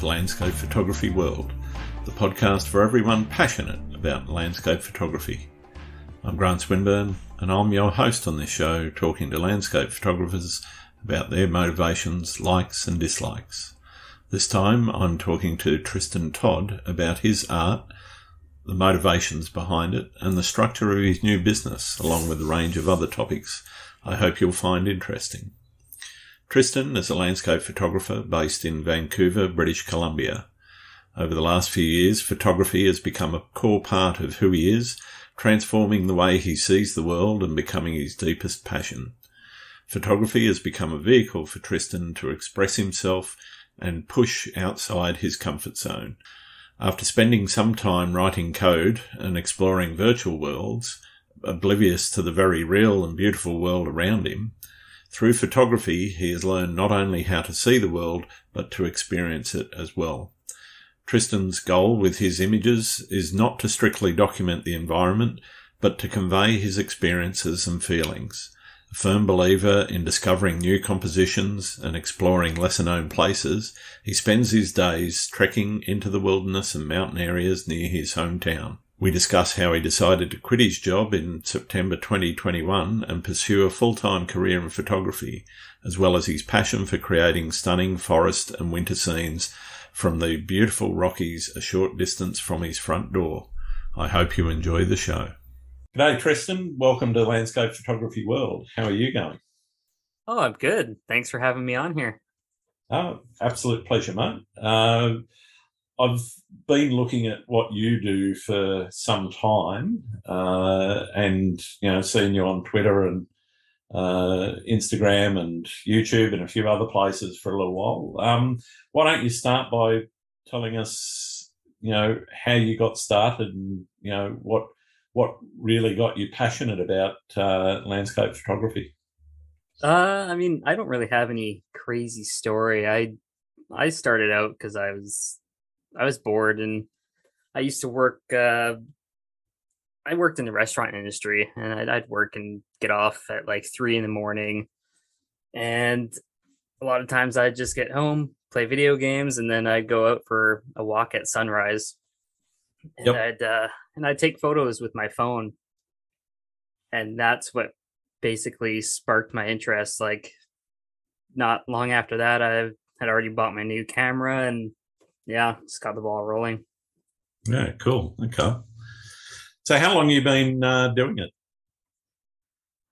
to Landscape Photography World, the podcast for everyone passionate about landscape photography. I'm Grant Swinburne, and I'm your host on this show, talking to landscape photographers about their motivations, likes and dislikes. This time I'm talking to Tristan Todd about his art, the motivations behind it, and the structure of his new business, along with a range of other topics I hope you'll find interesting. Tristan is a landscape photographer based in Vancouver, British Columbia. Over the last few years, photography has become a core part of who he is, transforming the way he sees the world and becoming his deepest passion. Photography has become a vehicle for Tristan to express himself and push outside his comfort zone. After spending some time writing code and exploring virtual worlds, oblivious to the very real and beautiful world around him, through photography he has learned not only how to see the world, but to experience it as well. Tristan's goal with his images is not to strictly document the environment, but to convey his experiences and feelings. A firm believer in discovering new compositions and exploring lesser-known places, he spends his days trekking into the wilderness and mountain areas near his hometown. We discuss how he decided to quit his job in September 2021 and pursue a full-time career in photography, as well as his passion for creating stunning forest and winter scenes from the beautiful Rockies a short distance from his front door. I hope you enjoy the show. G'day, Tristan. Welcome to Landscape Photography World. How are you going? Oh, I'm good. Thanks for having me on here. Oh, absolute pleasure, mate. I've been looking at what you do for some time, and seeing you on Twitter and Instagram and YouTube and a few other places for a little while. Why don't you start by telling us, how you got started and what really got you passionate about landscape photography? I don't really have any crazy story. I started out because I was bored, and I used to work. I worked in the restaurant industry, and I'd work and get off at like 3 a.m, and a lot of times I'd just get home, play video games, and then I'd go out for a walk at sunrise. And I'd take photos with my phone, and that's what basically sparked my interest. Like, not long after that, I had already bought my new camera, and just got the ball rolling. Yeah, cool. Okay. So how long have you been doing it?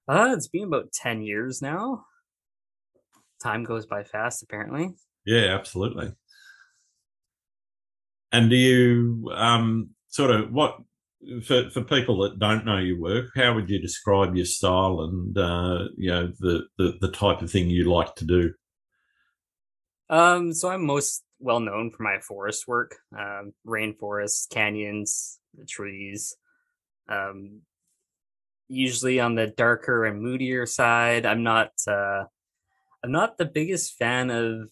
It's been about 10 years now. Time goes by fast, apparently. Yeah, absolutely. And do you what for people that don't know your work, how would you describe your style and the type of thing you like to do? So I'm most well known for my forest work, rainforests, canyons, the trees. Usually on the darker and moodier side. I'm not the biggest fan of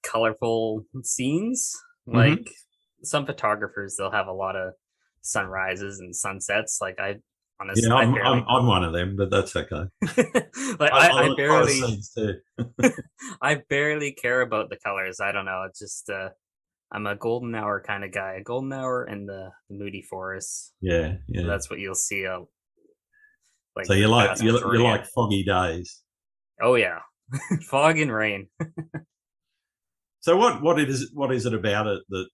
colorful scenes. Like some photographers, they'll have a lot of sunrises and sunsets. Like I honestly, I'm one of them, but that's okay. Like I barely, I barely care about the colors. I don't know. It's just I'm a golden hour kind of guy. A golden hour and the moody forests. Yeah. So that's what you'll see. So you like foggy days. Oh yeah, fog and rain. So what is it about it that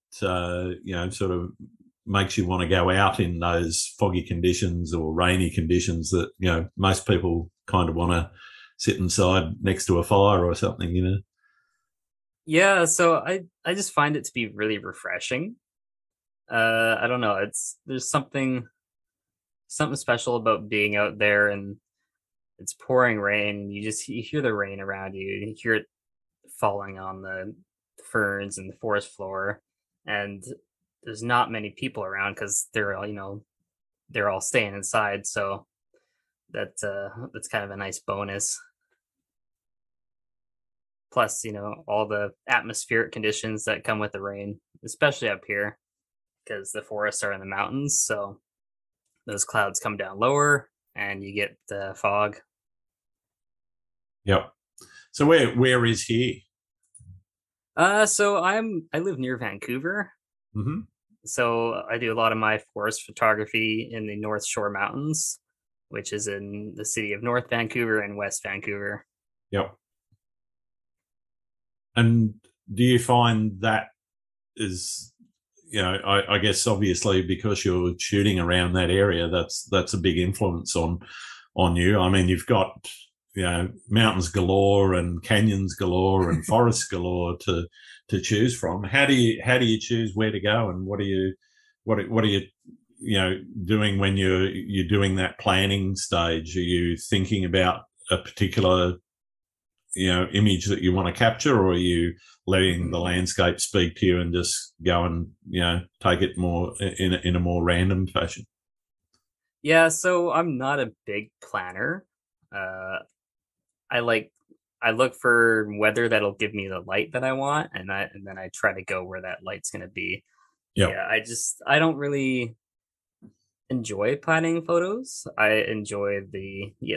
sort of makes you want to go out in those foggy conditions or rainy conditions that most people kind of want to sit inside next to a fire or something, Yeah, so I just find it to be really refreshing. I don't know, there's something special about being out there and it's pouring rain. You hear the rain around you. You hear it falling on the ferns and the forest floor, and there's not many people around because they're all staying inside. So that's kind of a nice bonus. Plus, all the atmospheric conditions that come with the rain, especially up here, because the forests are in the mountains. So those clouds come down lower and you get the fog. Yep. So where is here? So I live near Vancouver. Mm-hmm. So I do a lot of my forest photography in the North Shore Mountains, which is in the city of North Vancouver and West Vancouver. Yep. And do you find that is, I guess obviously because you're shooting around that area, that's a big influence on you. I mean, you've got mountains galore and canyons galore and forests galore to choose from. How do you choose where to go, and what are you doing when you're doing that planning stage? Are you thinking about a particular image that you want to capture, or are you letting the landscape speak to you and just go and take it more in a more random fashion? Yeah, so I'm not a big planner. Uh, I like I look for weather that'll give me the light that I want, and then I try to go where that light's gonna be. Yep. Yeah, I don't really enjoy planning photos. I enjoy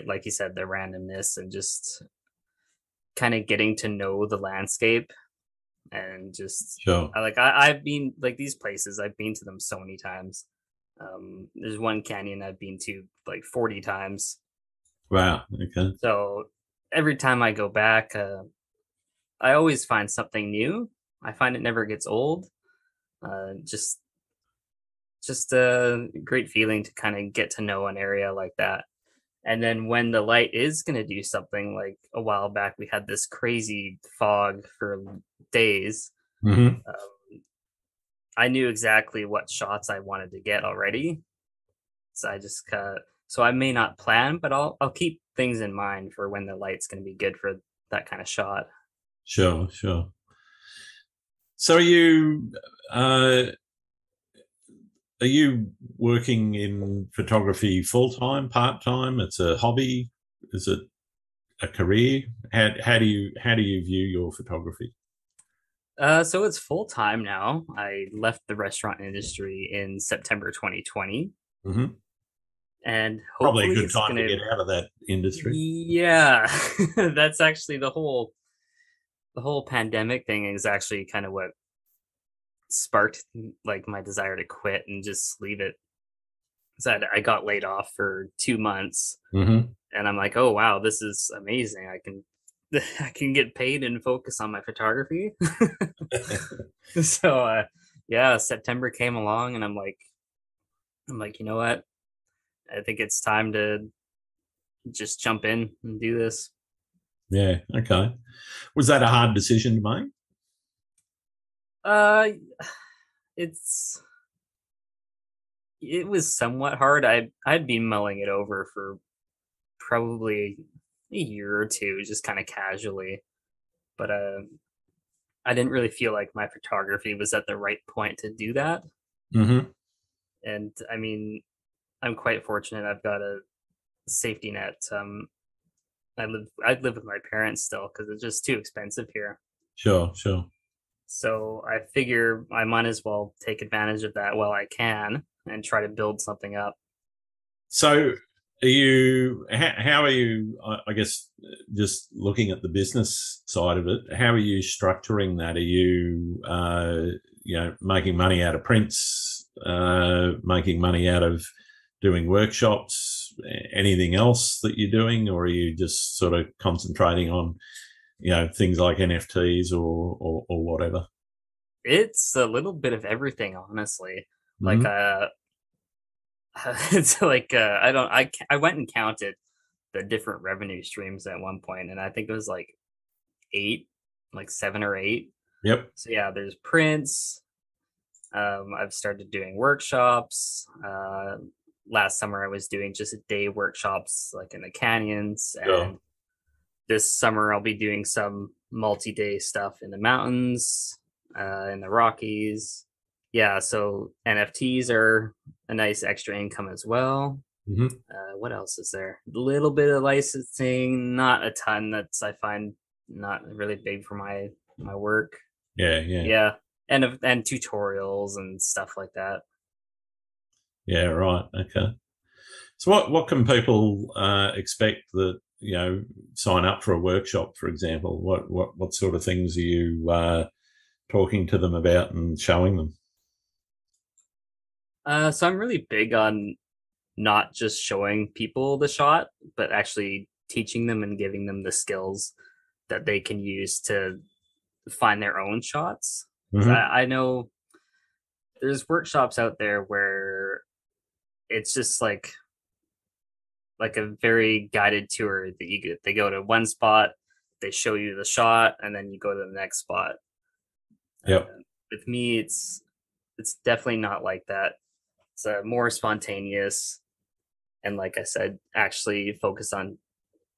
like you said, the randomness and just kind of getting to know the landscape and just Sure. I've been like these places. I've been to them so many times. There's one canyon I've been to like 40 times. Wow. Okay. So every time I go back, I always find something new. I find it never gets old. Uh, just just a great feeling to kind of get to know an area like that. And then when the light is going to do something, like a while back, we had this crazy fog for days. Mm-hmm. I knew exactly what shots I wanted to get already. So so I may not plan, but I'll keep things in mind for when the light's going to be good for that kind of shot. Sure. Sure. So uh, are you working in photography full time, part time? It's a hobby. Is it a career? How do you view your photography? So it's full time now. I left the restaurant industry in September 2020, Mm-hmm. and Probably a hopefully good it's time to gonna. get out of that industry. Yeah, that's actually the whole pandemic thing is actually kind of what sparked like my desire to quit and just leave it. So I got laid off for 2 months, Mm-hmm. and I'm like, oh wow, this is amazing. I can get paid and focus on my photography. So yeah, September came along, and I'm like, you know what? I think it's time to just jump in and do this. Yeah. Okay. Was that a hard decision to make? Uh, it's it was somewhat hard. I'd been mulling it over for probably a year or two, just kind of casually. But I didn't really feel like my photography was at the right point to do that. Mm-hmm. And I mean, I'm quite fortunate. I've got a safety net. I live with my parents still because it's just too expensive here. Sure. Sure. So I figure I might as well take advantage of that while I can and try to build something up. So, how are you, I guess, just looking at the business side of it, how are you structuring that? Are you, making money out of prints, making money out of doing workshops, anything else that you're doing, or are you just sort of concentrating on, things like NFTs or whatever? It's a little bit of everything, honestly. Like Mm-hmm. it's like I don't I went and counted the different revenue streams at one point, and I think it was like eight, like seven or eight. Yep. So yeah, there's prints. I've started doing workshops. Last summer I was doing just a day workshops like in the canyons, Sure. and this summer I'll be doing some multi-day stuff in the mountains, in the Rockies. Yeah, so NFTs are a nice extra income as well. Mm-hmm. What else is there? A little bit of licensing, not a ton. That's I find not really big for my work. Yeah. Yeah. Yeah, and tutorials and stuff like that. Yeah. Right. Okay. So what can people expect that sign up for a workshop, for example? What sort of things are you talking to them about and showing them? So I'm really big on not just showing people the shot, but actually teaching them and giving them the skills that they can use to find their own shots. 'Cause Mm-hmm. I know there's workshops out there where it's just like a very guided tour that they go to one spot, they show you the shot, and then you go to the next spot. Yep. With me, it's definitely not like that. It's more spontaneous, and like I said, actually focus on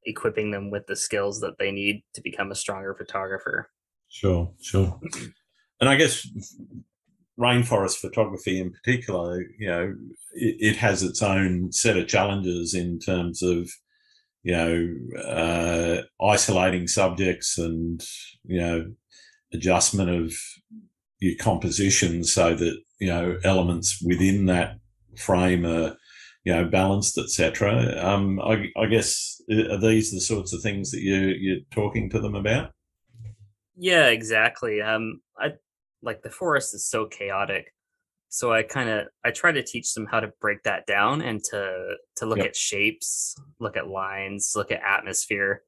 equipping them with the skills that they need to become a stronger photographer. Sure, sure. And I guess rainforest photography in particular, it has its own set of challenges in terms of, isolating subjects and, adjustment of your composition so that, elements within that frame are, balanced, etc. I guess, are these the sorts of things that you're talking to them about? Yeah, exactly. I like the forest is so chaotic, so I try to teach them how to break that down and to look Yep. at shapes, look at lines, look at atmosphere,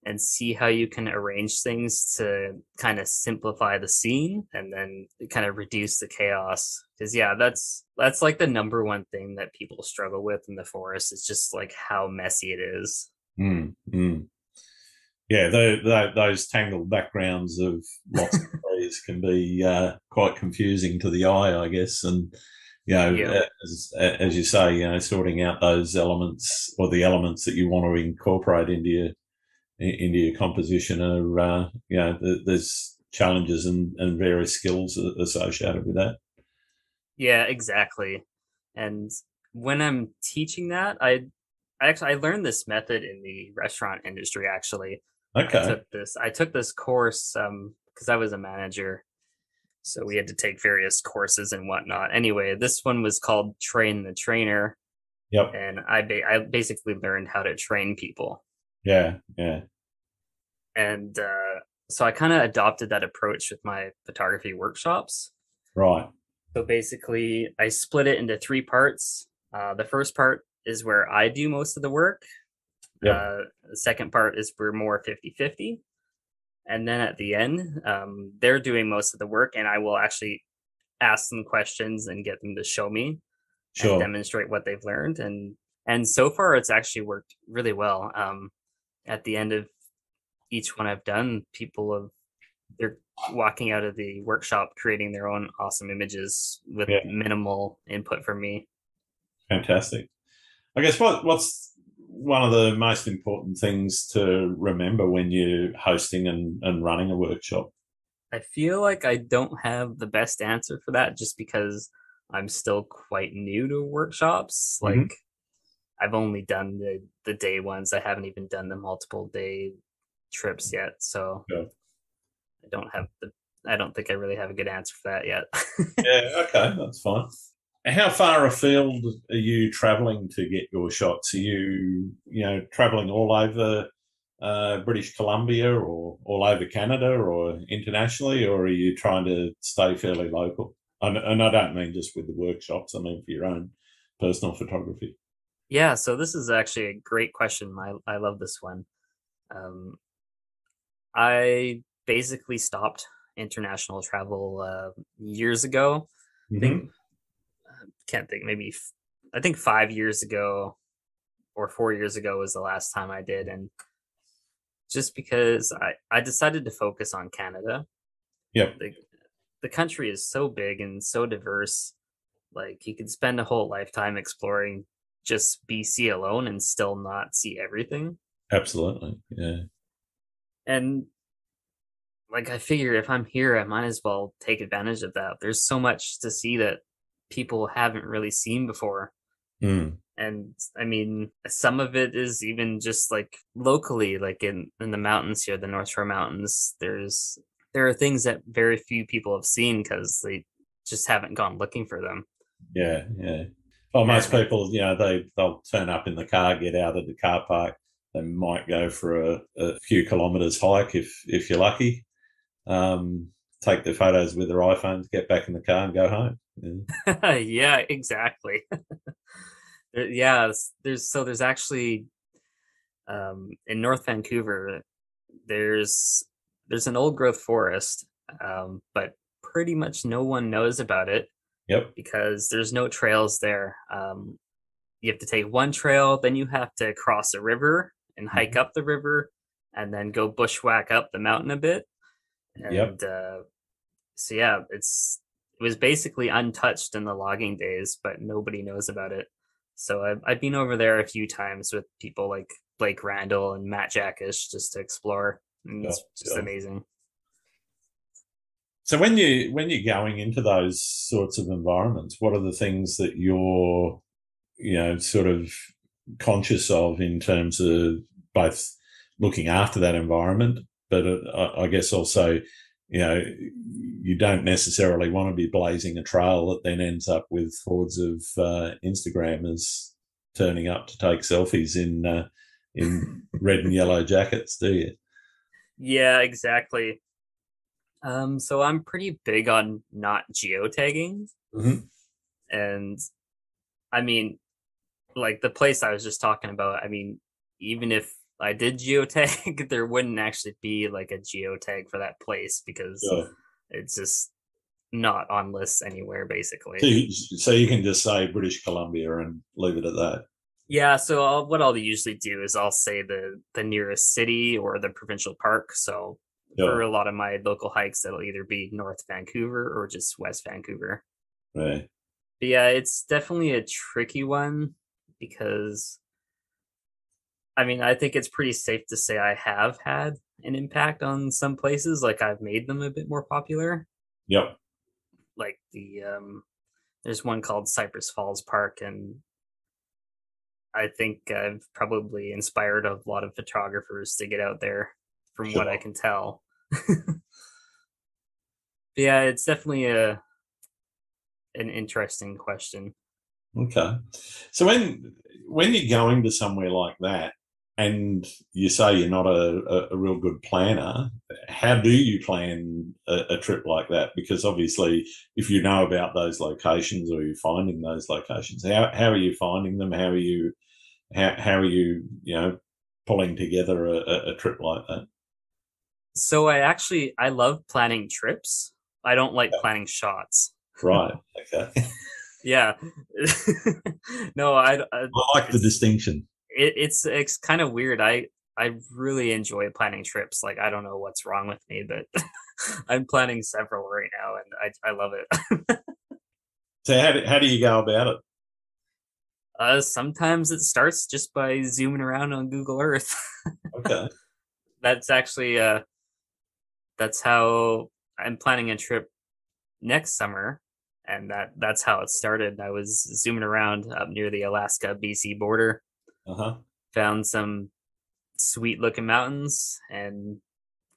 and see how you can arrange things to kind of simplify the scene and then kind of reduce the chaos. Because yeah, that's like the number one thing that people struggle with in the forest is just like how messy it is. Mm, mm. Yeah, those tangled backgrounds of lots of trees can be quite confusing to the eye, I guess. And Yeah. as you say, sorting out those elements or the elements that you want to incorporate into your composition are, there's challenges and various skills associated with that. Yeah, exactly. And when I'm teaching that, I learned this method in the restaurant industry actually. Okay. I took this course because I was a manager, so we had to take various courses and whatnot. Anyway, this one was called Train the Trainer, Yep. and I basically learned how to train people. Yeah. Yeah. And so I kind of adopted that approach with my photography workshops. Right. So basically, I split it into three parts. The first part is where I do most of the work. Yep. The second part is we're more 50-50. And then at the end, they're doing most of the work, and I will actually ask them questions and get them to show me and Sure. demonstrate what they've learned. And so far, it's actually worked really well. At the end of each one I've done, they're walking out of the workshop creating their own awesome images with Yeah. minimal input from me. Fantastic. I guess what's one of the most important things to remember when you're hosting and running a workshop? I feel like I don't have the best answer for that just because I'm still quite new to workshops. Mm-hmm. Like I've only done the day ones. I haven't even done the multiple day trips yet. So Sure. I don't think I really have a good answer for that yet. Yeah, okay, that's fine. How far afield are you travelling to get your shots? Are you, travelling all over British Columbia or all over Canada or internationally, or are you trying to stay fairly local? And I don't mean just with the workshops, I mean for your own personal photography. Yeah, so this is actually a great question. I love this one. Um, I basically stopped international travel years ago. I Mm-hmm. think can't think I think 5 years ago or 4 years ago was the last time I did, and just because I decided to focus on Canada. Yep, The country is so big and so diverse. Like you could spend a whole lifetime exploring just BC alone and still not see everything. absolutely. Yeah, And like I figure if I'm here, I might as well take advantage of that. There's so much to see that people haven't really seen before. mm, And I mean, some of it is even just like locally, like in the mountains here, the North Shore Mountains, there are things that very few people have seen because they just haven't gone looking for them. yeah, yeah. Well, most And people, they'll turn up in the car, get out of the car park. They might go for a few kilometres hike if you're lucky, um, take their photos with their iPhones, get back in the car, and go home. Yeah. Yeah, exactly. Yeah, there's actually in North Vancouver, there's there's an old growth forest, but pretty much no one knows about it Yep. because there's no trails there. You have to take one trail, then you have to cross a river and hike Mhm. up the river, and then go bushwhack up the mountain a bit. Yep. And so yeah, it was basically untouched in the logging days, but nobody knows about it. So I've been over there a few times with people like Blake Randall and Matt Jackish just to explore, and Sure, it's just sure. amazing. So when you're going into those sorts of environments, what are the things that you're sort of conscious of in terms of both looking after that environment, but I guess also, you don't necessarily want to be blazing a trail that then ends up with hordes of Instagrammers turning up to take selfies in red and yellow jackets, do you? Yeah, exactly. So I'm pretty big on not geotagging, Mm-hmm. and I mean, like the place I was just talking about, I mean, even if I did geotag, there wouldn't actually be like a geotag for that place because Sure. it's just not on lists anywhere, So basically. you can just say British Columbia and leave it at that. Yeah, so what I'll usually do is I'll say the nearest city or the provincial park. So for Sure. a lot of my local hikes, that'll either be North Vancouver or just West Vancouver. Right. But yeah, it's definitely a tricky one because I mean, I think it's pretty safe to say I have had an impact on some places. Like I've made them a bit more popular. Yep. Like there's one called Cypress Falls Park, and I think I've probably inspired a lot of photographers to get out there, from what I Sure. can tell. But yeah, it's definitely a an interesting question. Okay. So when you're going to somewhere like that, and you say you're not a real good planner, how do you plan a trip like that? Because obviously, if you know about those locations or you're finding those locations, how are you finding them? How are you pulling together a trip like that? So I love planning trips. I don't like planning shots. Right. Okay. Yeah. No, I like the distinction. it's kind of weird. I really enjoy planning trips. Like I don't know what's wrong with me, but I'm planning several right now, and I love it. So how do you go about it? Sometimes it starts just by zooming around on Google Earth. Okay. That's actually that's how I'm planning a trip next summer, and that's how it started. I was zooming around up near the Alaska BC border, Uh-huh. found some sweet looking mountains, and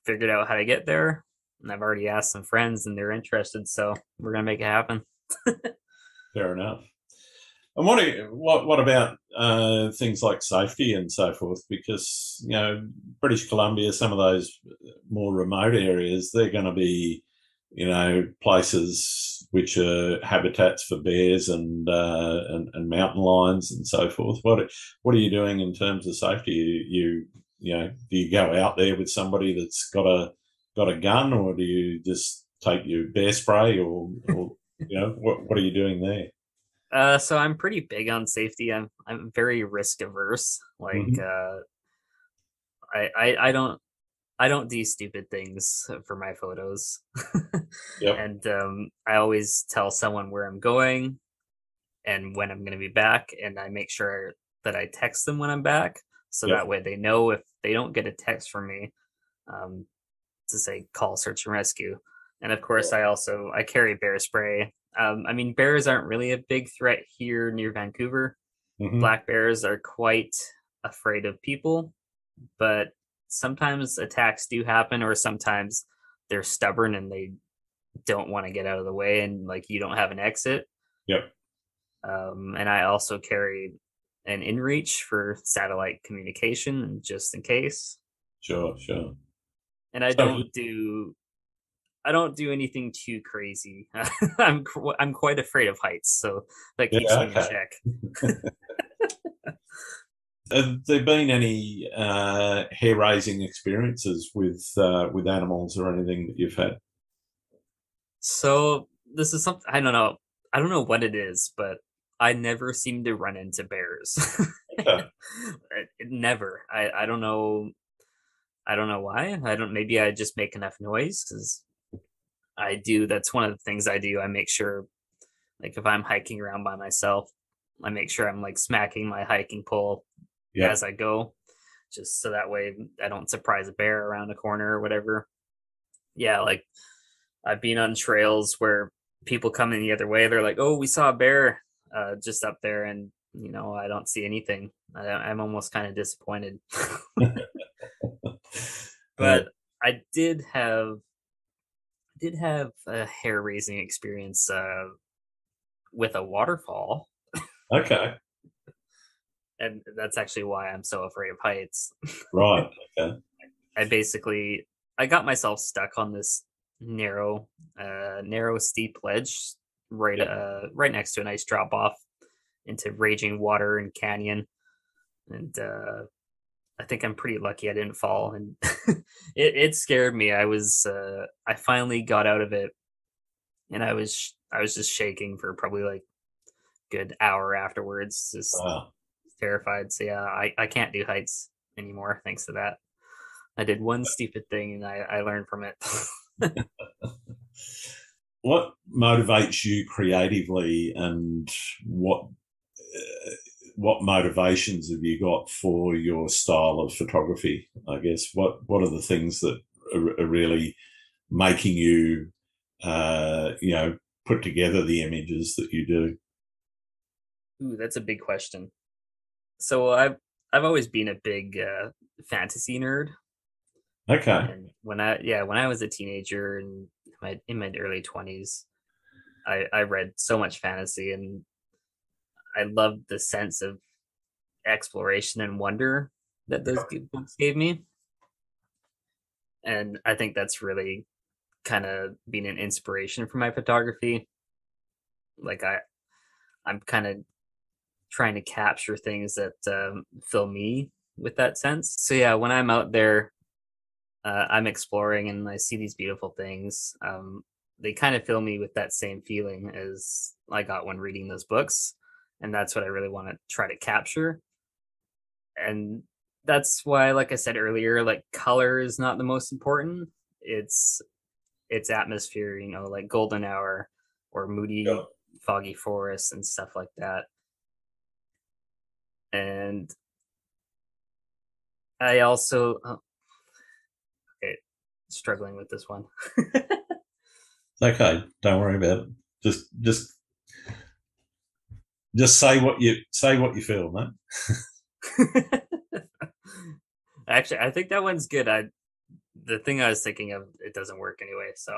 figured out how to get there. And I've already asked some friends, and they're interested, so we're gonna make it happen. Fair enough. And what about things like safety and so forth? Because British Columbia, some of those more remote areas, they're going to be places which are habitats for bears and mountain lions and so forth. What are you doing in terms of safety? Do you go out there with somebody that's got a gun, or do you just take your bear spray, or what are you doing there? So I'm pretty big on safety. I'm very risk averse. Like Hmm. I don't do stupid things for my photos. Yep. And I always tell someone where I'm going and when I'm going to be back, and I make sure that I text them when I'm back, so that Yep. way they know if they don't get a text from me, um, to say call search and rescue. And of course, I carry bear spray. I mean, bears aren't really a big threat here near Vancouver. Hmm. Black bears are quite afraid of people, but sometimes attacks do happen, or sometimes they're stubborn and they don't want to get out of the way, and like you don't have an exit. Yep. And I also carry an inReach for satellite communication, just in case. Sure. Sure. And So I I don't do anything too crazy. I'm quite afraid of heights, so that keeps Yeah, me in okay. check. Have there been any hair-raising experiences with animals or anything that you've had? So this is something I don't know. I don't know what it is, but I never seem to run into bears. Okay. Never. I don't know. I don't know why. I don't. Maybe I just make enough noise because I do. That's one of the things I do. I make sure, like, if I'm hiking around by myself, I make sure I'm like smacking my hiking pole Yeah. as I go, just so that way I don't surprise a bear around a corner or whatever. Yeah, like I've been on trails where people come in the other way. They're like, "Oh, we saw a bear just up there," and I don't see anything. I'm almost kind of disappointed. Uh, But I did have a hair raising experience with a waterfall, okay. and that's actually why I'm so afraid of heights. Right. Okay. I got myself stuck on this narrow steep ledge Yep. right next to a nice drop off into raging water and canyon, and I think I'm pretty lucky I didn't fall, and it scared me. I finally got out of it, and I was just shaking for probably like good hour afterwards, just Wow. terrified. So yeah, I can't do heights anymore thanks to that. I did one stupid thing and I learned from it. What motivates you creatively, and what motivations have you got for your style of photography? I guess what are the things that are really making you, put together the images that you do? Ooh, that's a big question. So I've always been a big fantasy nerd, Okay. and when I was a teenager and in my early 20s, I read so much fantasy, and I loved the sense of exploration and wonder that those books gave me, and I think that's really kind of been an inspiration for my photography. Like I'm kind of trying to capture things that fill me with that sense. So yeah, when I'm out there, I'm exploring and I see these beautiful things. They kind of fill me with that same feeling as I got when reading those books, and that's what I really want to try to capture. And that's why, like I said earlier, like color is not the most important. It's atmosphere, like golden hour or Yeah. moody, foggy forest and stuff like that. And I also okay, struggling with this one. It's okay. Don't worry about it. Just say what you feel, mate. Actually, I think that one's good. The thing I was thinking of, it doesn't work anyway. So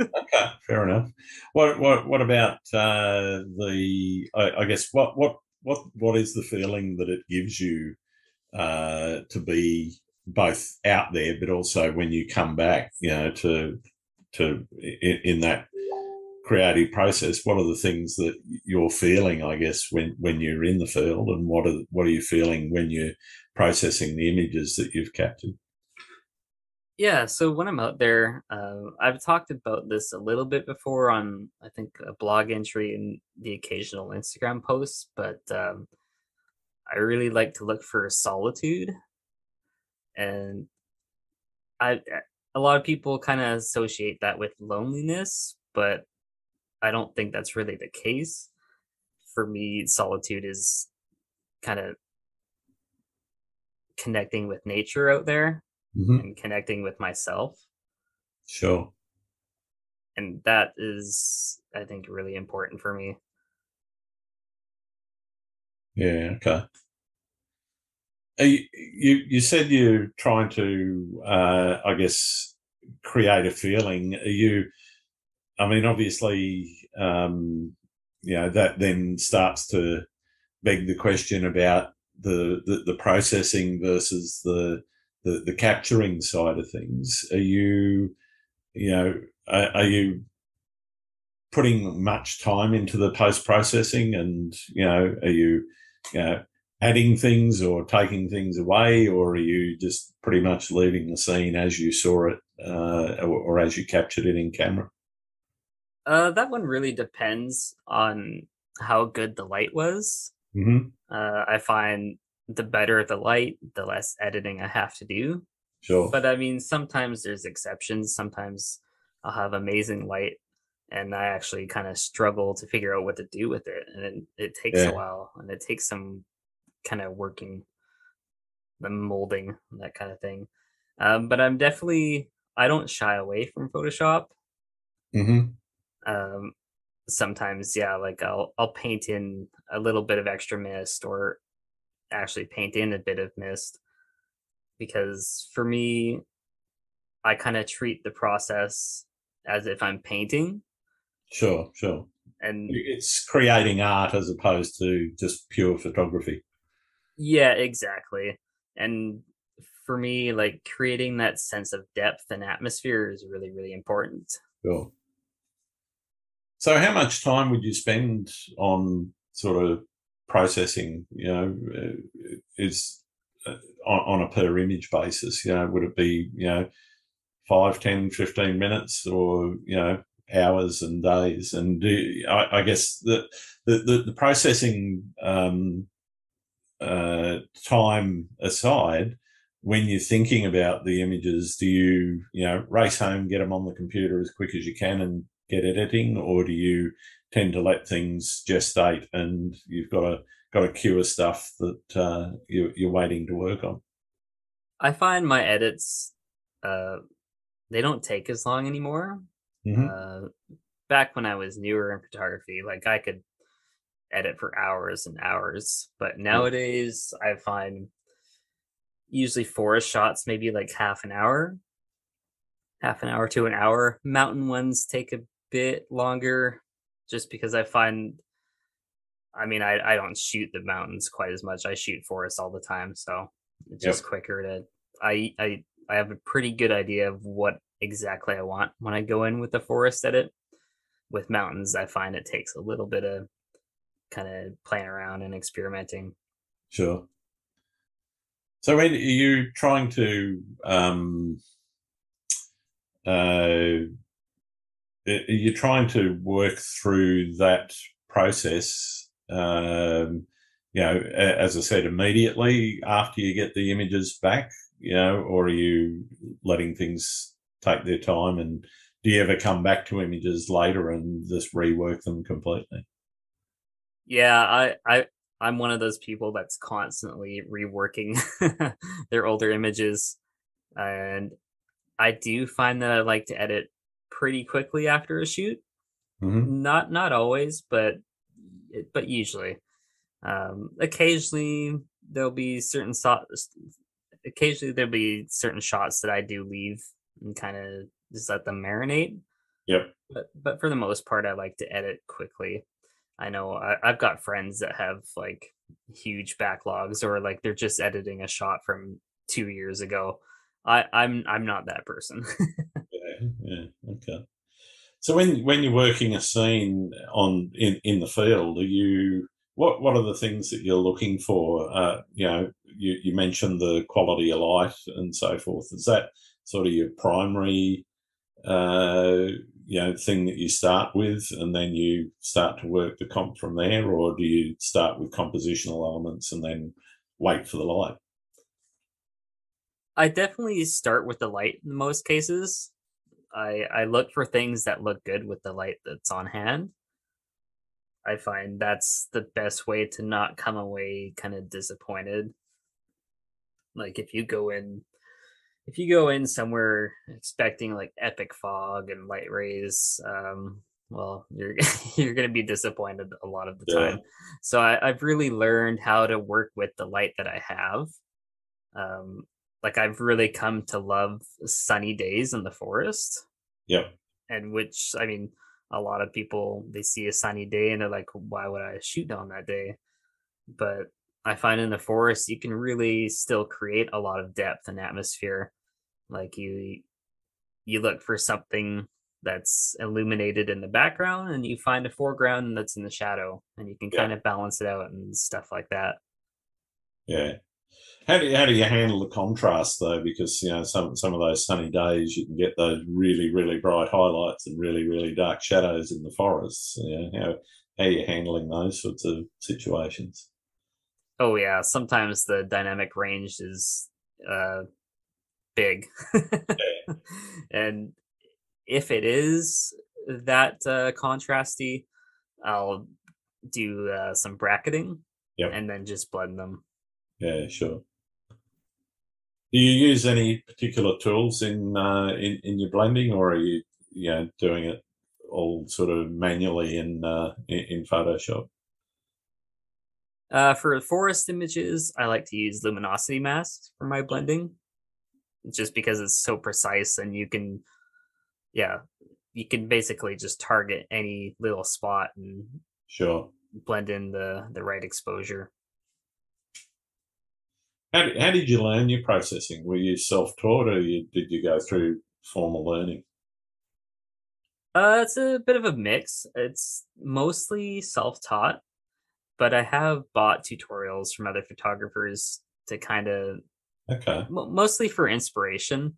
Okay, fair enough. What about the? I guess what is the feeling that it gives you to be both out there, but also when you come back, in that creative process? What are the things that you're feeling? I guess when you're in the field, and what are you feeling when you're processing the images that you've captured? yeah, so when I'm out there, I've talked about this a little bit before on I think a blog entry and the occasional Instagram post, but I really like to look for solitude, and I a lot of people kind of associate that with loneliness, but I don't think that's really the case. For me, solitude is kind of connecting with nature out there Hmm. and connecting with myself. Sure. And that is, I think, really important for me. Yeah. Okay. You said you're trying to, I guess, create a feeling. I mean, obviously, that then starts to beg the question about the processing versus the capturing side of things. are you putting much time into the post processing, and are you adding things or taking things away, or are you just pretty much leaving the scene as you saw it, or as you captured it in camera? That one really depends on how good the light was. Mm-hmm. I find the better the light, the less editing I have to do. Sure. But I mean, sometimes there's exceptions. Sometimes I'll have amazing light and I actually kind of struggle to figure out what to do with it. And it takes a Yeah. while and it takes some kind of working, the molding, that kind of thing. But I don't shy away from Photoshop. Mm-hmm. Um, Sometimes, yeah, like I'll paint in a little bit of extra mist or actually paint in a bit of mist because for me, I kind of treat the process as if I'm painting. Sure. Sure. And It's creating art as opposed to just pure photography. yeah, exactly. And for me, like creating that sense of depth and atmosphere is really, really important. Sure. So, how much time would you spend on sort of processing? Is on a per image basis? Would it be 5, 10, 15 minutes, or hours and days? And I guess the processing time aside, when you're thinking about the images, do you race home, get them on the computer as quick as you can, and get editing, or do you tend to let things gestate and you've got a queue of stuff that you're waiting to work on? I find my edits, uh, they don't take as long anymore. Mm-hmm. Uh, Back when I was newer in photography, like I could edit for hours and hours, but Yeah. nowadays I find usually forest shots maybe like half an hour to an hour. Mountain ones take a bit longer just because I mean, I don't shoot the mountains quite as much. I shoot forests all the time, so it's just Yep. quicker to. I have a pretty good idea of what exactly I want when I go in with the forest edit. With mountains, I find it takes a little bit of kind of playing around and experimenting. Sure. So, when are you trying to uh, you're trying to work through that process, as I said, immediately after you get the images back, or are you letting things take their time? And do you ever come back to images later and just rework them completely? Yeah, I'm one of those people that's constantly reworking their older images, and I do find that I like to edit pretty quickly after a shoot. Mm-hmm. Not always, but usually. Occasionally there'll be certain shots that I do leave and kind of just let them marinate. Yep. But for the most part, I like to edit quickly. I know I've got friends that have like huge backlogs, or like they're just editing a shot from 2 years ago. I'm not that person. Yeah. Yeah. Okay. So when you're working a scene in the field, are you what are the things that you're looking for? You mentioned the quality of light and so forth. Is that sort of your primary thing that you start with, and then you start to work the comp from there, or do you start with compositional elements and then wait for the light? I definitely start with the light in most cases. I look for things that look good with the light that's on hand. I find that's the best way to not come away kind of disappointed. Like if you go in somewhere expecting like epic fog and light rays, well, you're you're gonna be disappointed a lot of the Yeah. time. So I've really learned how to work with the light that I have. Um, like I've really come to love sunny days in the forest, Yep. and which I mean, a lot of people they see a sunny day and they're like, why would I shoot on that day? But I find in the forest you can really still create a lot of depth and atmosphere. Like you look for something that's illuminated in the background, and you find a foreground that's in the shadow, and you can Yeah. kind of balance it out and stuff like that. Yeah. How do you handle the contrast though? Because some of those sunny days you can get those really really bright highlights and really really dark shadows in the forests. How are you handling those sorts of situations? Oh yeah, sometimes the dynamic range is uh big. And if it is that contrasty, I'll do some bracketing Yep. and then just blend them. Yeah. Sure. Do you use any particular tools in your blending, or are you doing it all sort of manually in Photoshop? For forest images, I like to use luminosity masks for my blending, just because it's so precise, and yeah, you can basically just target any little spot and Sure. blend in the right exposure. How did you learn your processing? Were you self-taught, or did you go through formal learning? It's a bit of a mix. It's mostly self-taught, but I have bought tutorials from other photographers to kind of Okay. mostly for inspiration.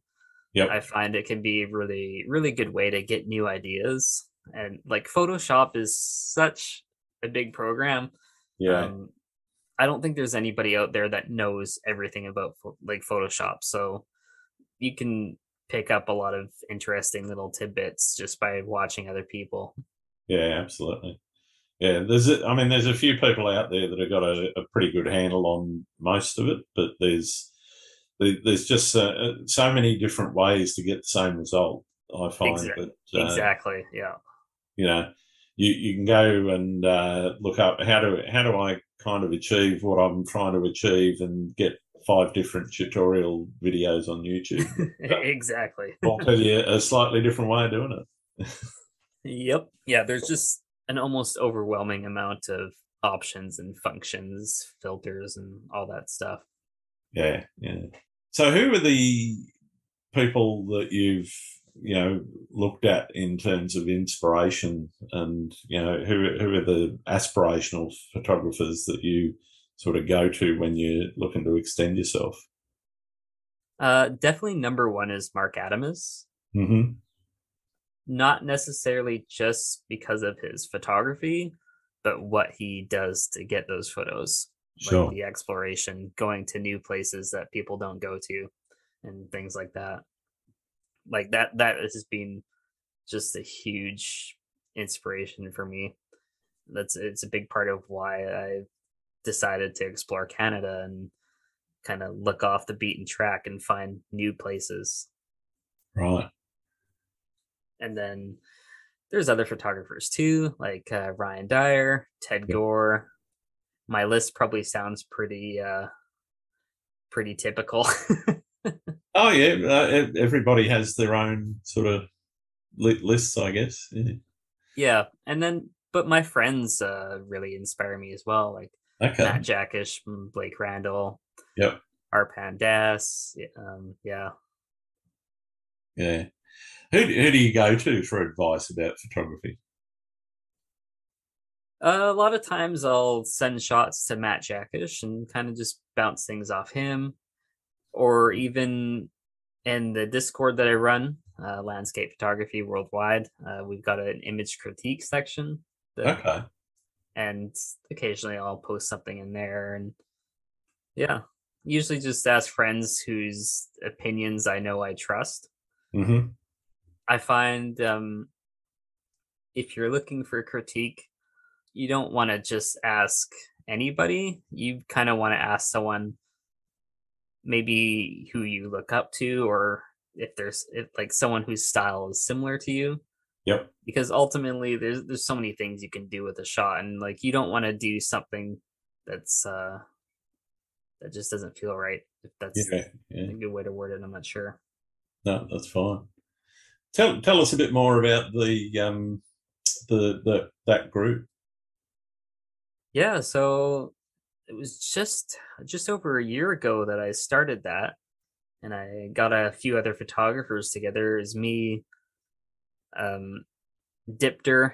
I Yep. find it can be really, really good way to get new ideas. And like Photoshop is such a big program. Yeah. Um, I don't think there's anybody out there that knows everything about like Photoshop. So you can pick up a lot of interesting little tidbits just by watching other people. Yeah. Absolutely. Yeah. I mean, there's a few people out there that have got a pretty good handle on most of it, but there's just so many different ways to get the same result. I find that Exactly. Yeah. you know you can go and look up how do I kind of achieve what I'm trying to achieve and get five different tutorial videos on YouTube. Exactly. I'll tell you a slightly different way of doing it. Yep. Yeah, there's just an almost overwhelming amount of options and functions, filters, and all that stuff. Yeah, yeah. So who are the people that you've looked at in terms of inspiration, and who are the aspirational photographers that you sort of go to when you're looking to extend yourself? Definitely number one is Mark Adamus. Hmm. Not necessarily just because of his photography, but what he does to get those photos, like Sure. the exploration, going to new places that people don't go to, and things like that. Like that has been just a huge inspiration for me. It's a big part of why I decided to explore Canada and kind of look off the beaten track and find new places. Right. And then there's other photographers too, like Ryan Dyer, Ted Yep. Gore. My list probably sounds pretty typical. Oh yeah. Everybody has their own sort of lists, I guess. Yeah. Yeah, and then but my friends really inspire me as well, like Matt Okay. Jackish, Blake Randall, Yep. Arpan Das. Yeah. Yeah. Who do you go to for advice about photography? A lot of times I'll send shots to Matt Jackish and kind of just bounce things off him, or even in the Discord that I run, Landscape Photography Worldwide. We've got an image critique section that, Okay. and occasionally I'll post something in there, and yeah, usually just ask friends whose opinions I know I trust. Hmm. I find if you're looking for critique, you don't want to just ask anybody. You kind of want to ask someone maybe who you look up to, or if like someone whose style is similar to you, Yep. because ultimately there's so many things you can do with a shot, and like you don't want to do something that's that just doesn't feel right, if that's Yeah. Yeah. a good way to word it. I'm not sure. No, that's fine. Tell us a bit more about the that group. Yeah, so it was just over a year ago that I started that. and I got a few other photographers together. Is me, um, Dipter,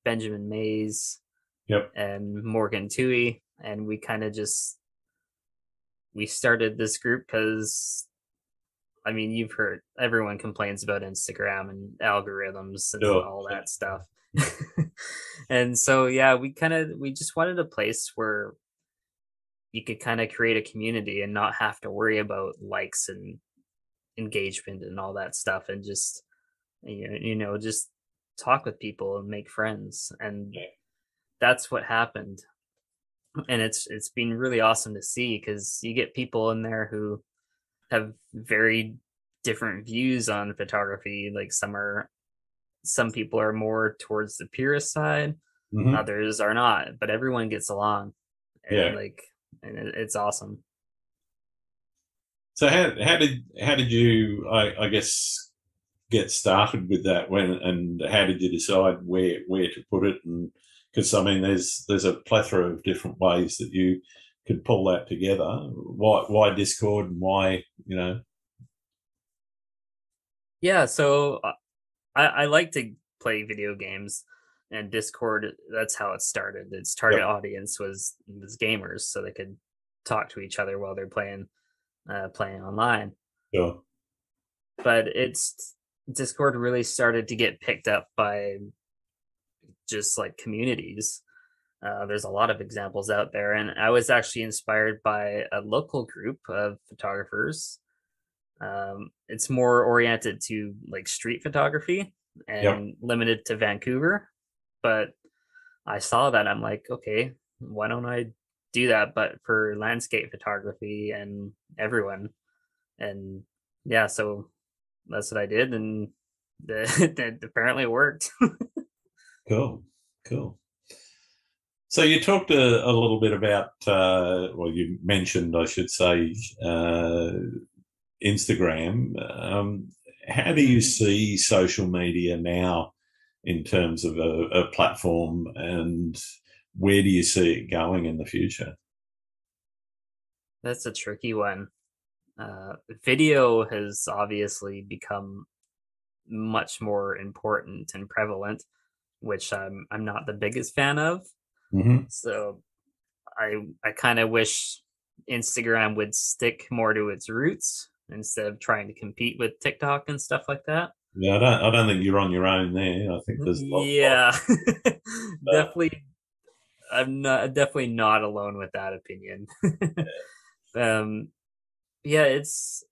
Benjamin Mays, Yep. and Morgan Tui, and we started this group because I mean, you've heard everyone complains about Instagram and algorithms and Sure. all Sure. that stuff. And so yeah, we just wanted a place where you could kind of create a community and not have to worry about likes and engagement and all that stuff, and just just talk with people and make friends. And Yeah. that's what happened. And it's been really awesome to see, because you get people in there who have very different views on photography. Like some people are more towards the purist side, Hmm. others are not, but everyone gets along. Yeah. And it's awesome. So how did you I guess get started with that, when and how did you decide where to put it? And because I mean there's a plethora of different ways that you could pull that together. Why Discord, and why, Yeah, so I like to play video games, and Discord, that's how it started. Its target Yep. audience was gamers, so they could talk to each other while they're playing online. Sure. But it's Discord really started to get picked up by just like communities. There's a lot of examples out there, and I was actually inspired by a local group of photographers. It's more oriented to like street photography Yep. and limited to Vancouver, but I saw that, I'm like, okay, why don't I do that, but for landscape photography and everyone? And yeah, so that's what I did, and that apparently worked. Cool. Cool. So you talked a little bit about, well, you mentioned, I should say, Instagram. How do you see social media now in terms of a platform, and where do you see it going in the future? That's a tricky one. Video has obviously become much more important and prevalent, which I'm not the biggest fan of. Hmm. So I kind of wish Instagram would stick more to its roots instead of trying to compete with TikTok and stuff like that. Yeah, I don't think you're on your own there. I think there's a lot Yeah, of definitely. I'm not definitely not alone with that opinion. um, yeah, it's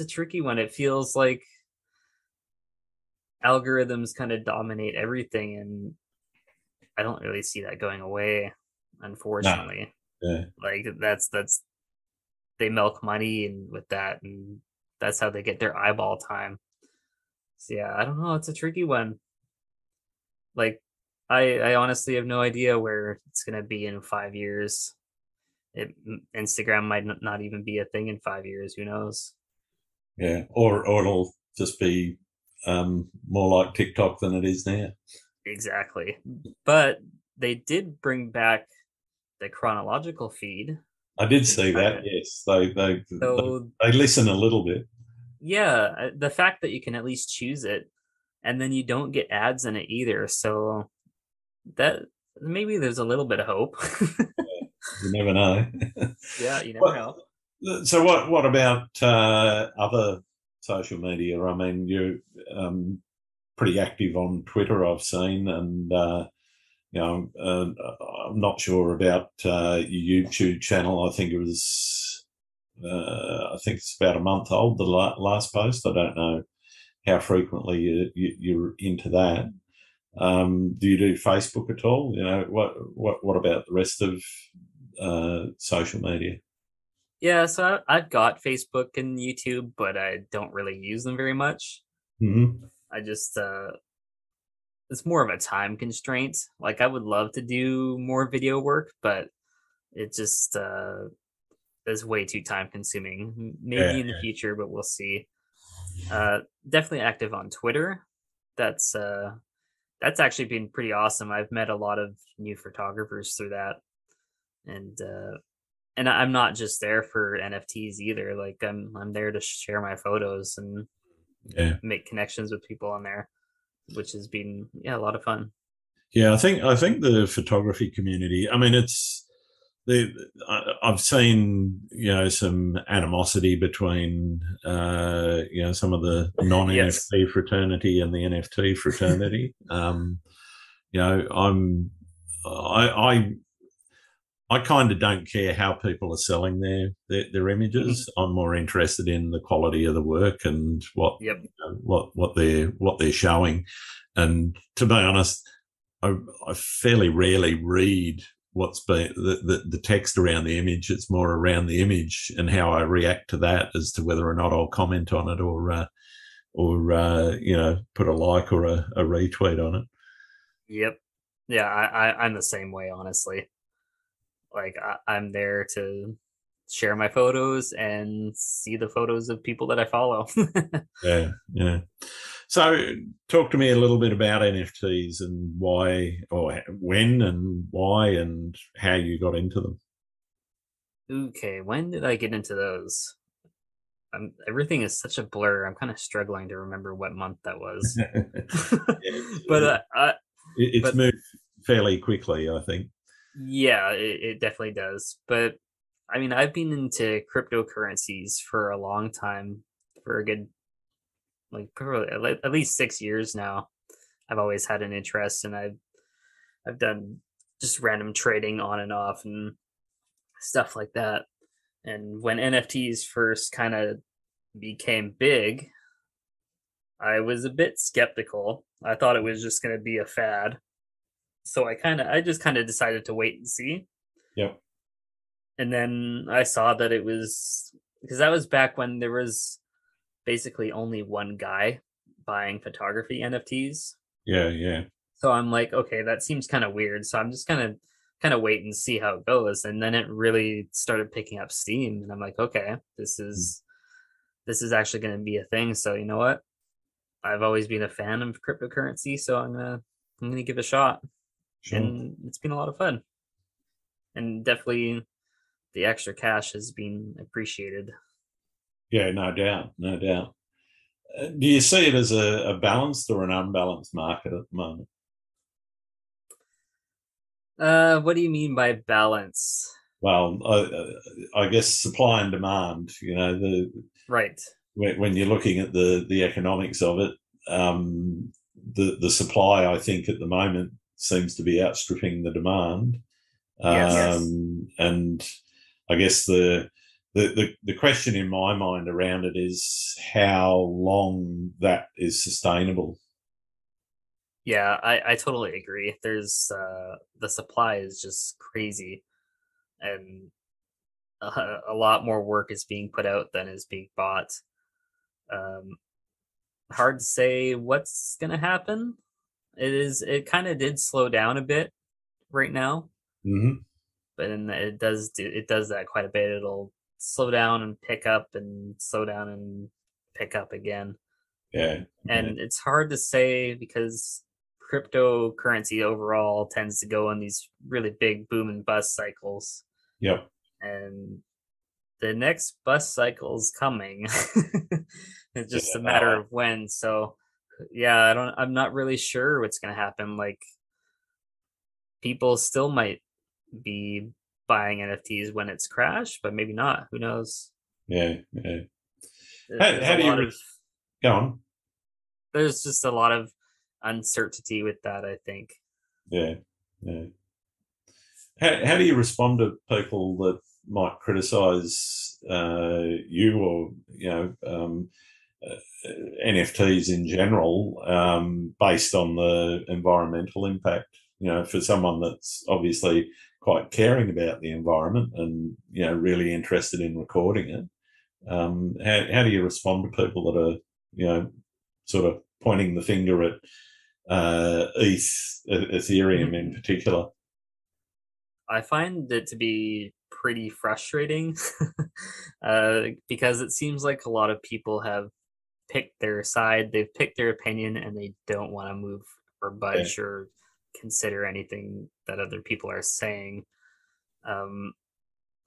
a tricky one. It feels like algorithms kind of dominate everything, and I don't really see that going away, no, unfortunately. yeah, Like that's they milk money and with that, and that's how they get their eyeball time. So yeah, I don't know. It's a tricky one. Like I honestly have no idea where it's gonna be in 5 years. Instagram might not even be a thing in 5 years. Who knows? yeah, or it'll just be more like TikTok than it is now. Exactly. But they did bring back the chronological feed, I did and see kind that. of Yes, they so they listen a little bit. yeah, the fact that you can at least choose it, and then you don't get ads in it either. So that maybe there's a little bit of hope. You never know. Yeah, you never What, know. so what about other social media? I mean, you're pretty active on Twitter, I've seen, and I'm not sure about your YouTube channel. I think it's about a month old, the last post. I don't know how frequently you're into that. Do you do Facebook at all? What about the rest of social media? Yeah, so I've got Facebook and YouTube, but I don't really use them very much. Hmm. I just it's more of a time constraint. Like I would love to do more video work, but it just is way too time consuming. Yeah. Maybe in the future, but we'll see. Uh, Definitely active on Twitter. That's uh that's actually been pretty awesome. I've met a lot of new photographers through that, and and I'm not just there for NFTs either. Like I'm there to share my photos and Yeah. make connections with people on there, which has been a lot of fun. Yeah, I think the photography community. I mean, I've seen some animosity between some of the non Yes. NFT fraternity and the NFT fraternity. You know, I'm I I kind of don't care how people are selling their images. I'm more interested in the quality of the work and Yep. what they're showing. And to be honest, I fairly rarely read what's been the text around the image. It's more around the image and how I react to that as to whether or not I'll comment on it or put a like or a retweet on it. Yep. Yeah, I'm the same way, honestly. Like I'm there to share my photos and see the photos of people that I follow. Yeah, yeah. So, talk to me a little bit about NFTs and why, or when, and why, and how you got into them. Okay, when did I get into those? Everything is such a blur. I'm kind of struggling to remember what month that was. but It, it's but moved fairly quickly, I think. yeah, it definitely does. But I mean, I've been into cryptocurrencies for a long time, for a good like probably at least 6 years now. I've always had an interest, and I've done just random trading on and off and stuff like that. And when NFTs first kind of became big, I was a bit skeptical. I thought it was just going to be a fad. So I just kind of decided to wait and see. Yep. And then I saw that it was because that was back when there was basically only one guy buying photography NFTs. Yeah, yeah. So I'm like, okay, that seems kind of weird. So I'm just kind of wait and see how it goes. And then it really started picking up steam. And I'm like, okay, this is actually going to be a thing. So you know what? I've always been a fan of cryptocurrency, so I'm gonna give it a shot. Sure. And it's been a lot of fun. And definitely the extra cash has been appreciated. Yeah, no doubt, no doubt. Do you see it as a balanced or an unbalanced market at the moment? What do you mean by balance? Well, I guess supply and demand. Right. When you're looking at the economics of it, the supply, I think, at the moment seems to be outstripping the demand. Yes. And I guess the question in my mind around it is how long that is sustainable. Yeah, I totally agree. There's the supply is just crazy, and a lot more work is being put out than is being bought. Um, Hard to say what's gonna happen. It kind of did slow down a bit right now, Mm-hmm. but then it does that quite a bit. It'll slow down and pick up and slow down and pick up again. Yeah, yeah, And it's hard to say because cryptocurrency overall tends to go in these really big boom and bust cycles. yep. And the next bust cycle is coming. It's just a matter Yeah, of when. So yeah, I'm not really sure what's gonna happen. Like people still might be buying NFTs when it's crashed, but maybe not. Who knows? yeah, yeah. There's a How do you lot of go on? there's just a lot of uncertainty with that, I think. Yeah, yeah. How do you respond to people that might criticise you or uh, NFTs in general based on the environmental impact? For someone that's obviously quite caring about the environment and really interested in recording it, how do you respond to people that are sort of pointing the finger at Ethereum in particular? I find it to be pretty frustrating because it seems like a lot of people have picked their side, they've picked their opinion, and they don't want to move or Yeah, budge or consider anything that other people are saying. Um,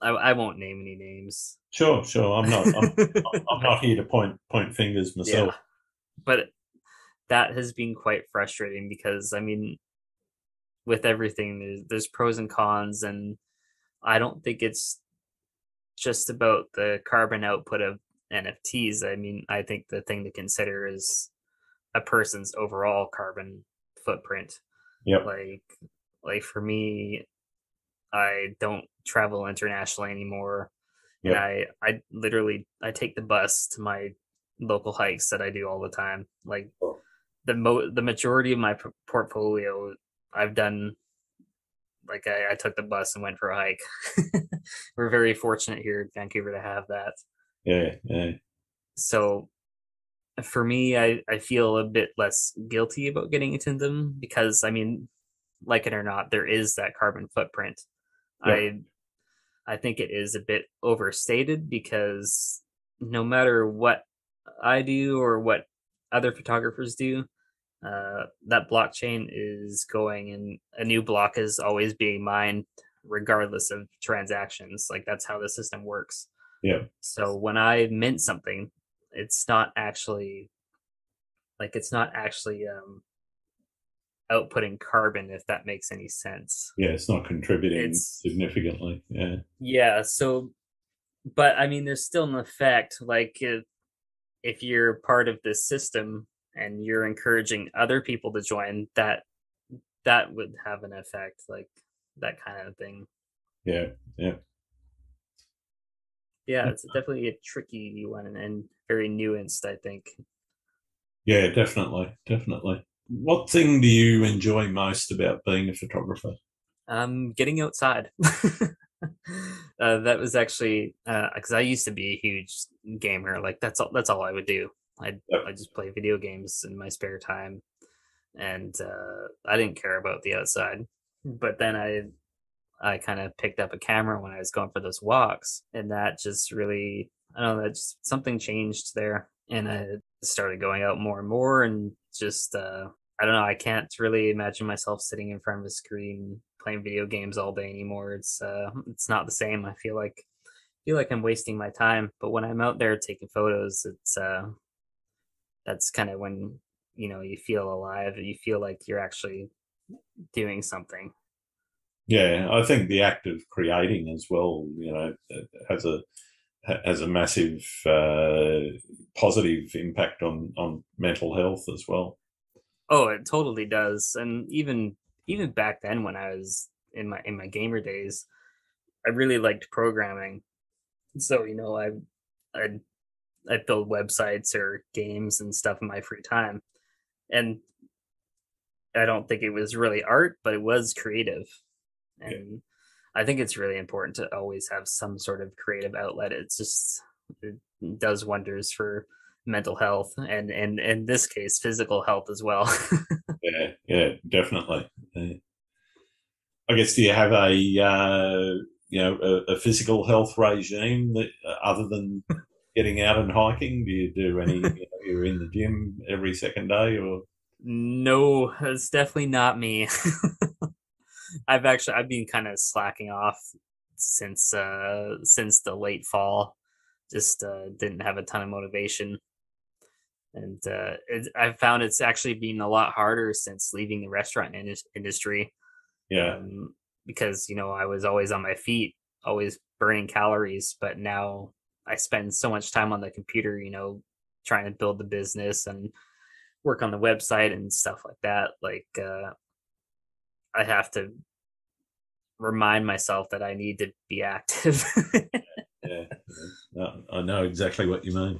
I won't name any names. Sure, sure. I'm But not here to point fingers yeah, myself. but that has been quite frustrating because I mean, with everything, there's pros and cons, and I don't think it's just about the carbon output of NFTs. I mean, I think the thing to consider is a person's overall carbon footprint. Yep, Like like for me, I don't travel internationally anymore, and yep. I literally I take the bus to my local hikes that I do all the time. Like the majority of my portfolio I've done, like I took the bus and went for a hike. We're very fortunate here in Vancouver to have that. Yeah, yeah, So for me, I feel a bit less guilty about getting into them because I mean, like it or not, there is that carbon footprint. yep, I I think it is a bit overstated because no matter what I do or what other photographers do, that blockchain is going and a new block is always being mined regardless of transactions. Like that's how the system works. yep. So when I mint something, it's not actually it's not actually outputting carbon, if that makes any sense. Yeah, it's not contributing It's significantly. Yeah, yeah. So, but I mean, there's still an effect. Like if you're part of this system and you're encouraging other people to join, that would have an effect, like that kind of thing. yeah, yeah. Yeah, it's definitely a tricky one and very nuanced, I think. Yeah, definitely, definitely. What thing do you enjoy most about being a photographer? Getting outside. That was actually because I used to be a huge gamer. Like that's all I would do. I Yep. just play video games in my spare time, and I didn't care about the outside. But then I kind of picked up a camera when I was going for those walks, and that just really I don't know that just something changed there, and I started going out more and more, and just I don't know. I can't really imagine myself sitting in front of a screen playing video games all day anymore. It's not the same. I feel like I'm wasting my time. But when I'm out there taking photos, it's that's kind of when you feel alive. You feel like you're actually doing something. Yeah, I think the act of creating as well, has a massive positive impact on mental health as well. Oh, it totally does. And even back then when I was in my gamer days, I really liked programming. So, I I build websites or games and stuff in my free time. And I don't think it was really art, but it was creative. Yeah, And I think it's really important to always have some sort of creative outlet. It does wonders for mental health and in this case physical health as well. yeah, yeah, definitely. I guess, do you have a physical health regime that, other than getting out and hiking? Do you do any? You're in the gym every second day, or No, it's definitely not me. I've been kind of slacking off since the late fall. Just didn't have a ton of motivation, and I've found it's actually been a lot harder since leaving the restaurant industry. yeah, Um, because I was always on my feet, always burning calories, but now I spend so much time on the computer, trying to build the business and work on the website and stuff like that. Like I have to remind myself that I need to be active. yeah, yeah. No, I know exactly what you mean.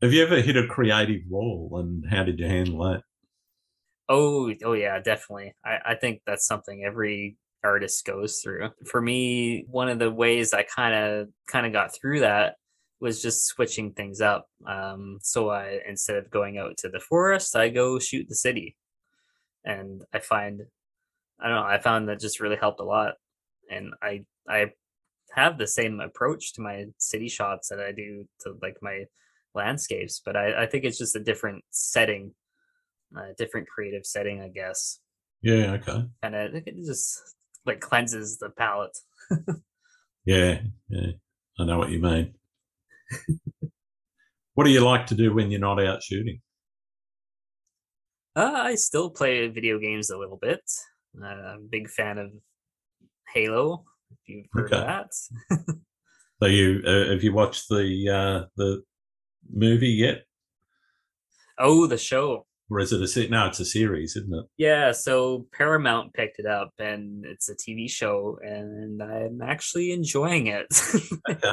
Have you ever hit a creative wall, and how did you handle that? Oh yeah, definitely. I think that's something every artist goes through. For me, one of the ways I kind of got through that was just switching things up. So I instead of going out to the forest, I go shoot the city, and I don't know, I found that just really helped a lot. And I have the same approach to my city shots that I do to like my landscapes, but I think it's just a different setting, a different creative setting, I guess. Yeah, okay. Kind of just like cleanses the palate. Yeah, I know what you mean. What do you like to do when you're not out shooting? I still play video games a little bit. I'm a big fan of Halo, if you've heard of Okay. that. So you have you watched the movie yet, Oh, the show. or is it no? It's a series, isn't it? Yeah, so Paramount picked it up and it's a TV show and I'm actually enjoying it. Okay.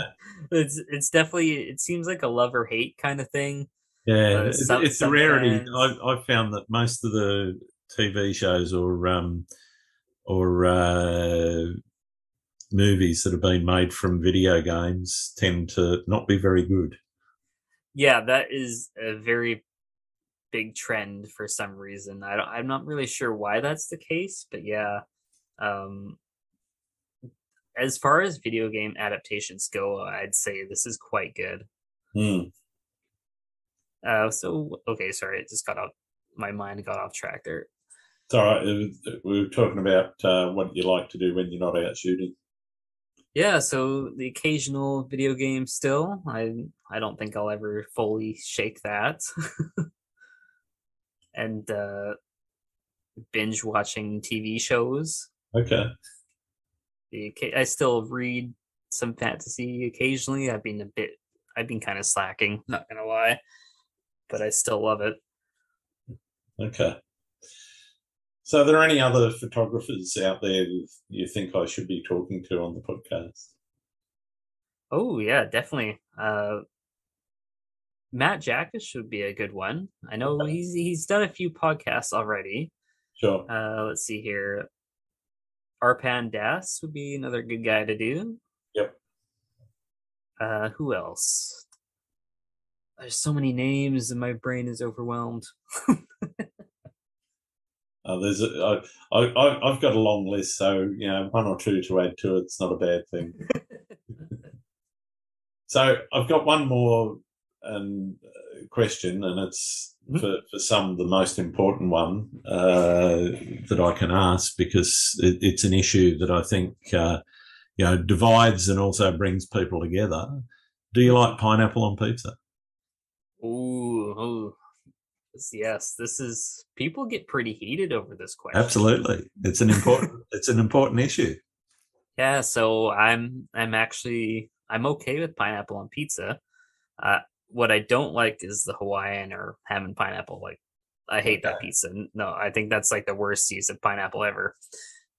It's definitely it seems like a love or hate kind of thing. Yeah, it's a Some rarity. fans. I've found that most of the TV shows or movies that have been made from video games tend to not be very good. Yeah, that is a very big trend for some reason. I'm not really sure why that's the case, but yeah. Um as far as video game adaptations go, I'd say this is quite good. Mm. So okay, sorry, it just got off my mind got off track there. It's all right. We were talking about what you like to do when you're not out shooting. Yeah, so the occasional video game still. I don't think I'll ever fully shake that. And binge watching TV shows. Okay. I still read some fantasy occasionally. I've been kind of slacking, not gonna lie, but I still love it. Okay. So, are there any other photographers out there you think I should be talking to on the podcast? Oh yeah, definitely. Matt Jackus should be a good one. I know Okay. he's done a few podcasts already. Sure. Let's see here. Arpan Das would be another good guy to do. Yep. Who else? There's so many names and my brain is overwhelmed. I've got a long list, so one or two to add to it's not a bad thing. So I've got one more question, and it's for some the most important one that I can ask, because it's an issue that I think divides and also brings people together. Do you like pineapple on pizza? Ooh, yes. This is people get pretty heated over this question. Absolutely, it's an important issue. Yeah, so I'm okay with pineapple on pizza. What I don't like is the Hawaiian or ham and pineapple. Like, I hate that pizza. No, I think that's like the worst use of pineapple ever.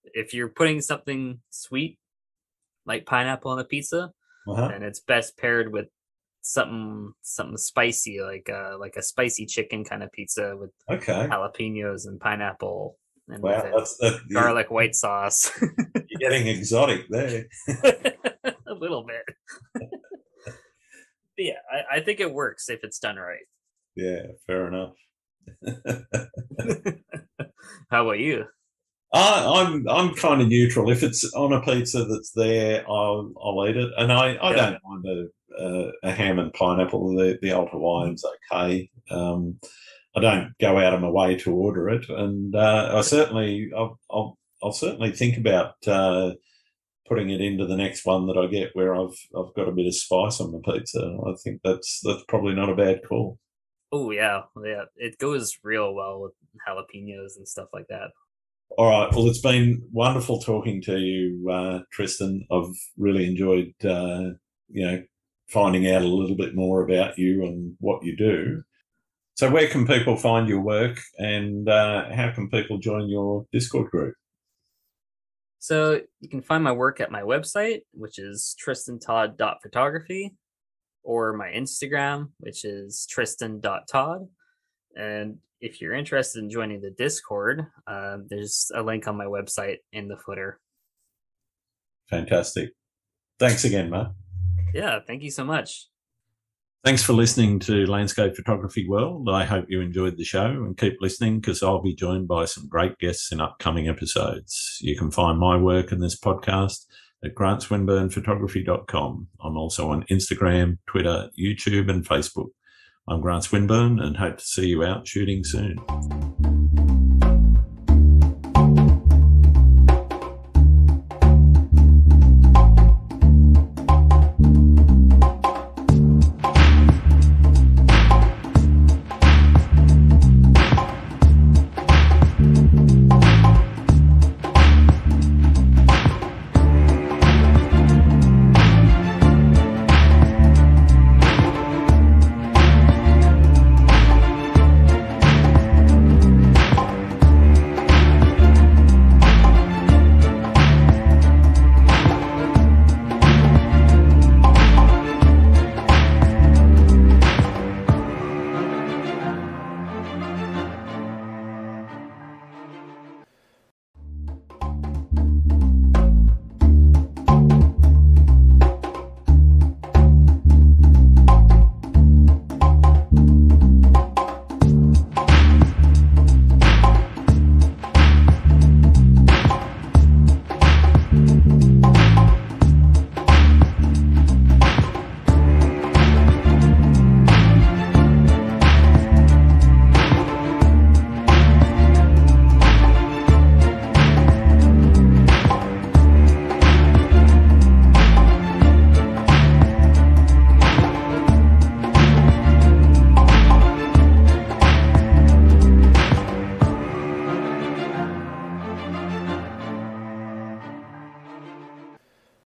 If you're putting something sweet like pineapple on a pizza, then it's best paired with something spicy, like a spicy chicken kind of pizza with jalapenos and pineapple and garlic white sauce. You're getting exotic there. A little bit. But yeah, I think it works if it's done right. Yeah, fair enough. How about you? I'm kind of neutral. If it's on a pizza that's there, I'll eat it, and I don't mind a ham and pineapple. The old Hawaiian's okay. I don't go out of my way to order it, and I'll certainly think about putting it into the next one that I get where I've got a bit of spice on the pizza. I think that's probably not a bad call. Oh yeah, it goes real well with jalapenos and stuff like that. All right. Well, it's been wonderful talking to you, Tristan. I've really enjoyed, finding out a little bit more about you and what you do. So where can people find your work, and how can people join your Discord group? So you can find my work at my website, which is tristantodd.photography, or my Instagram, which is tristan.todd. And if you're interested in joining the Discord, there's a link on my website in the footer. Fantastic. Thanks again, Matt. Yeah, thank you so much. Thanks for listening to Landscape Photography World. I hope you enjoyed the show, and keep listening, because I'll be joined by some great guests in upcoming episodes. You can find my work in this podcast at grantswinburnphotography.com. I'm also on Instagram, Twitter, YouTube, and Facebook. I'm Grant Swinburne, and hope to see you out shooting soon.